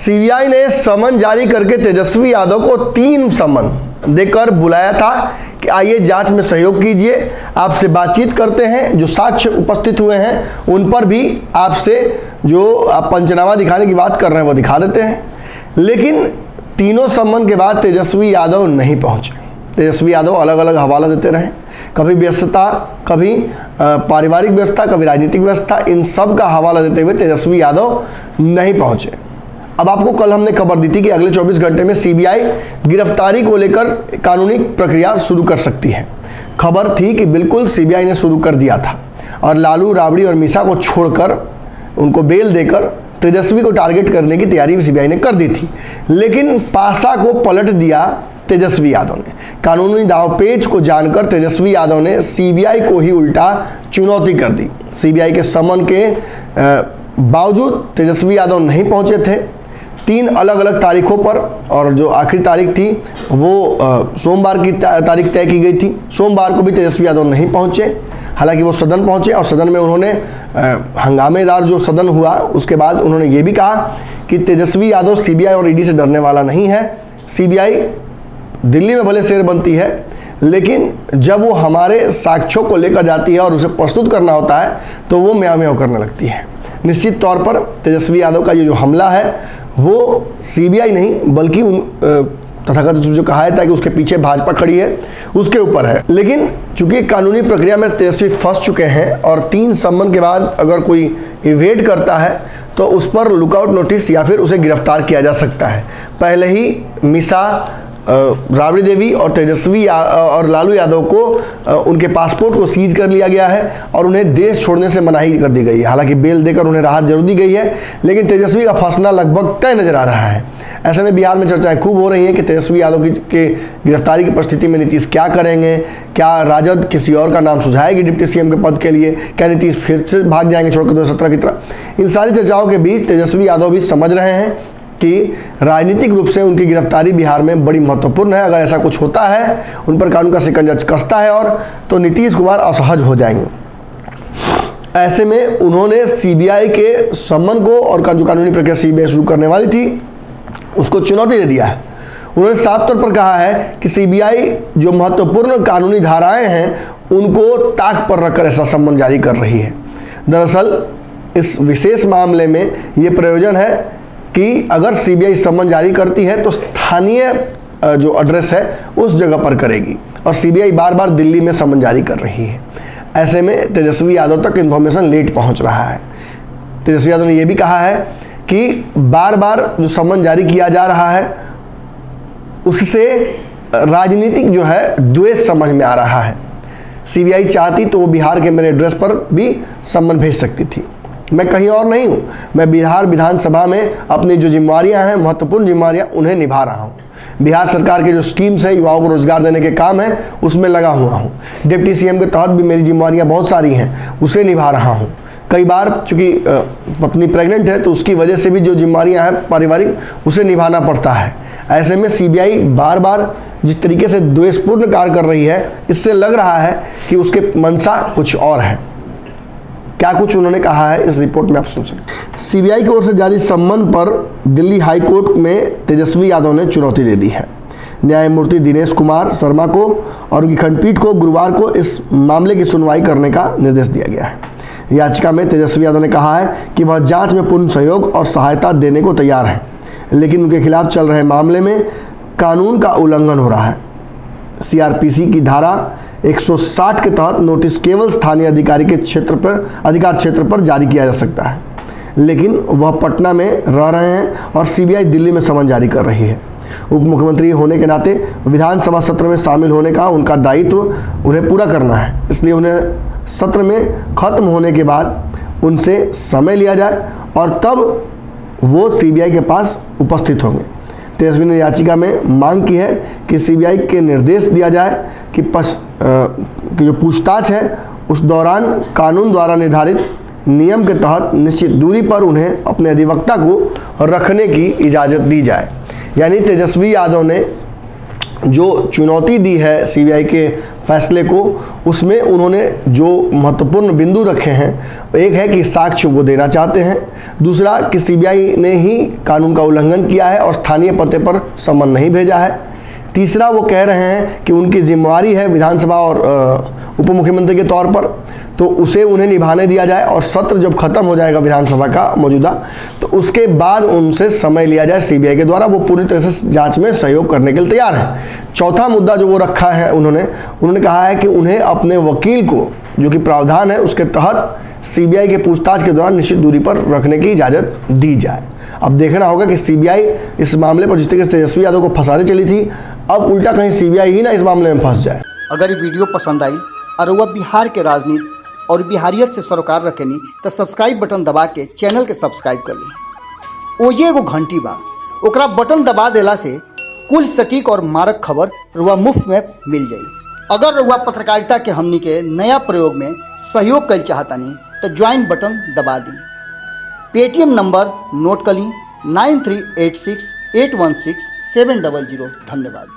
CBI ने समन जारी करके तेजस्वी यादव को 3 समन देकर बुलाया था कि आइए जांच में सहयोग कीजिए, आपसे बातचीत करते हैं, जो साक्ष्य उपस्थित हुए हैं उन पर भी आपसे जो आप पंचनामा दिखाने की बात कर रहे हैं वो दिखा देते हैं। लेकिन तीनों समन के बाद तेजस्वी यादव नहीं पहुंचे। तेजस्वी यादव अलग अलग हवाला देते रहे, कभी व्यस्तता, कभी पारिवारिक व्यस्तता, कभी राजनीतिक व्यस्तता, इन सब का हवाला देते हुए तेजस्वी यादव नहीं पहुंचे। अब आपको कल हमने खबर दी थी कि अगले 24 घंटे में सीबीआई गिरफ्तारी को लेकर कानूनी प्रक्रिया शुरू कर सकती है। खबर थी कि बिल्कुल सीबीआई ने शुरू कर दिया था और लालू, राबड़ी और मीसा को छोड़कर उनको बेल देकर तेजस्वी को टारगेट करने की तैयारी सीबीआई ने कर दी थी। लेकिन पासा को पलट दिया तेजस्वी यादव ने। कानूनी दावपेच को जानकर तेजस्वी यादव ने सीबीआई को ही उल्टा चुनौती कर दी। सीबीआई के समन के बावजूद तेजस्वी यादव नहीं पहुंचे थे। 3 अलग अलग तारीखों पर, और जो आखिरी तारीख थी वो सोमवार की तारीख तय की गई थी। सोमवार को भी तेजस्वी यादव नहीं पहुंचे। हालांकि वो सदन पहुंचे और सदन में उन्होंने हंगामेदार जो सदन हुआ उसके बाद उन्होंने ये भी कहा कि तेजस्वी यादव सीबीआई और ईडी से डरने वाला नहीं है। सीबीआई दिल्ली में भले शेर बनती है, लेकिन जब वो हमारे साक्ष्यों को लेकर जाती है और उसे प्रस्तुत करना होता है तो वो म्याऊं म्याऊं करने लगती है। निश्चित तौर पर तेजस्वी यादव का ये जो हमला है वो सीबीआई नहीं बल्कि उन तथाकथित जो कहा था कि उसके पीछे भाजपा खड़ी है उसके ऊपर है। लेकिन चूंकि कानूनी प्रक्रिया में तेजस्वी फंस चुके हैं और 3 समन के बाद अगर कोई इवेट करता है तो उस पर लुकआउट नोटिस या फिर उसे गिरफ्तार किया जा सकता है। पहले ही मीसा, राबड़ी देवी और तेजस्वी और लालू यादव को उनके पासपोर्ट को सीज कर लिया गया है और उन्हें देश छोड़ने से मनाही कर दी गई है। हालांकि बेल देकर उन्हें राहत जरूर दी गई है, लेकिन तेजस्वी का फंसना लगभग तय नजर आ रहा है। ऐसे में बिहार में चर्चाएं खूब हो रही हैं कि तेजस्वी यादव के गिरफ्तारी की परिस्थिति में नीतीश क्या करेंगे। क्या राजद किसी और का नाम सुझाएगी डिप्टी सीएम के पद के लिए? क्या नीतीश फिर से भाग जाएंगे छोड़कर 2017 की तरह? इन सारी चर्चाओं के बीच तेजस्वी यादव भी समझ रहे हैं कि राजनीतिक रूप से उनकी गिरफ्तारी बिहार में बड़ी महत्वपूर्ण है। अगर ऐसा कुछ होता है, उन पर कानून का शिकंजा कसता है और तो नीतीश कुमार असहज हो जाएंगे। ऐसे में उन्होंने सीबीआई के समन को और जो कानूनी प्रक्रिया सीबीआई शुरू करने वाली थी उसको चुनौती दे दिया है। उन्होंने साफ तौर पर कहा है कि सीबीआई जो महत्वपूर्ण कानूनी धाराएं हैं उनको ताक पर रखकर ऐसा समन जारी कर रही है। दरअसल इस विशेष मामले में ये प्रयोजन है कि अगर सीबीआई समन जारी करती है तो स्थानीय जो एड्रेस है उस जगह पर करेगी और सीबीआई बार बार दिल्ली में समन जारी कर रही है। ऐसे में तेजस्वी यादव तक इन्फॉर्मेशन लेट पहुंच रहा है। तेजस्वी यादव ने यह भी कहा है कि बार बार जो समन जारी किया जा रहा है उससे राजनीतिक जो है द्वेष समझ में आ रहा है। सीबीआई चाहती तो वो बिहार के मेरे एड्रेस पर भी समन भेज सकती थी। मैं कहीं और नहीं हूँ, मैं बिहार विधानसभा में अपनी जो जिम्मेवारियाँ हैं, महत्वपूर्ण जिम्मेवारियाँ, उन्हें निभा रहा हूँ। बिहार सरकार के जो स्कीम्स हैं, युवाओं को रोजगार देने के काम है, उसमें लगा हुआ हूँ। डिप्टी सीएम के तहत भी मेरी जिम्मेवारियाँ बहुत सारी हैं, उसे निभा रहा हूँ। कई बार चूँकि पत्नी प्रेग्नेंट है तो उसकी वजह से भी जो जिम्मेवारियाँ हैं पारिवारिक, उसे निभाना पड़ता है। ऐसे में सीबीआई बार बार जिस तरीके से द्वेषपूर्ण कार्य कर रही है, इससे लग रहा है कि उसके मंशा कुछ और है। क्या कुछ उन्होंने कहा है इस रिपोर्ट में आप सुन सकते। सीबीआई की ओर से जारी सम्मन पर दिल्ली हाई कोर्ट में तेजस्वी यादव ने चुनौती दे दी है। न्यायमूर्ति दिनेश कुमार शर्मा को और उनकी खंडपीठ को गुरुवार को इस मामले की सुनवाई करने का निर्देश दिया गया है। याचिका में तेजस्वी यादव ने कहा है कि वह जांच में पूर्ण सहयोग और सहायता देने को तैयार हैं, लेकिन उनके खिलाफ चल रहे मामले में कानून का उल्लंघन हो रहा है। सीआरपीसी की धारा 160 के तहत नोटिस केवल स्थानीय अधिकारी के अधिकार क्षेत्र पर जारी किया जा सकता है, लेकिन वह पटना में रह रहे हैं और सीबीआई दिल्ली में समन जारी कर रही है। उप मुख्यमंत्री होने के नाते विधानसभा सत्र में शामिल होने का उनका दायित्व उन्हें पूरा करना है, इसलिए उन्हें सत्र में खत्म होने के बाद उनसे समय लिया जाए और तब वो सीबीआई के पास उपस्थित होंगे। तेजस्वी ने याचिका में मांग की है कि सीबीआई के निर्देश दिया जाए कि जो पूछताछ है उस दौरान कानून द्वारा निर्धारित नियम के तहत निश्चित दूरी पर उन्हें अपने अधिवक्ता को रखने की इजाज़त दी जाए। यानी तेजस्वी यादव ने जो चुनौती दी है सीबीआई के फैसले को, उसमें उन्होंने जो महत्वपूर्ण बिंदु रखे हैं, एक है कि साक्ष्य वो देना चाहते हैं, दूसरा कि सीबीआई ने ही कानून का उल्लंघन किया है और स्थानीय पते पर समन नहीं भेजा है। तीसरा वो कह रहे हैं कि उनकी जिम्मेवारी है विधानसभा और उप मुख्यमंत्री के तौर पर, तो उसे उन्हें निभाने दिया जाए और सत्र जब खत्म हो जाएगा विधानसभा का मौजूदा, तो उसके बाद उनसे समय लिया जाए सीबीआई के द्वारा। वो पूरी तरह से जांच में सहयोग करने के लिए तैयार है। चौथा मुद्दा जो वो रखा है उन्होंने कहा है कि उन्हें अपने वकील को, जो कि प्रावधान है उसके तहत, सीबीआई के पूछताछ के दौरान निश्चित दूरी पर रखने की इजाज़त दी जाए। अब देखना होगा कि सीबीआई इस मामले पर जिस तरीके से तेजस्वी यादव को फंसाने चली थी, अब उल्टा कहीं सीबीआई ही ना इस मामले में फंस जाए। अगर ये वीडियो पसंद आई और वह बिहार के राजनीति और बिहारियत से सरोकार रखेनी तो सब्सक्राइब बटन दबा के चैनल के सब्सक्राइब कर ली। ओजे एगो घंटी बा, ओकरा बटन दबा देला से कुल सटीक और मारक खबर रुआ मुफ्त में मिल जाई। अगर रुआ पत्रकारिता के हमनी के नया प्रयोग में सहयोग कर चाहतानी तो ज्वाइन बटन दबा दी। पेटीएम नंबर नोट कर ली 9386816700। धन्यवाद।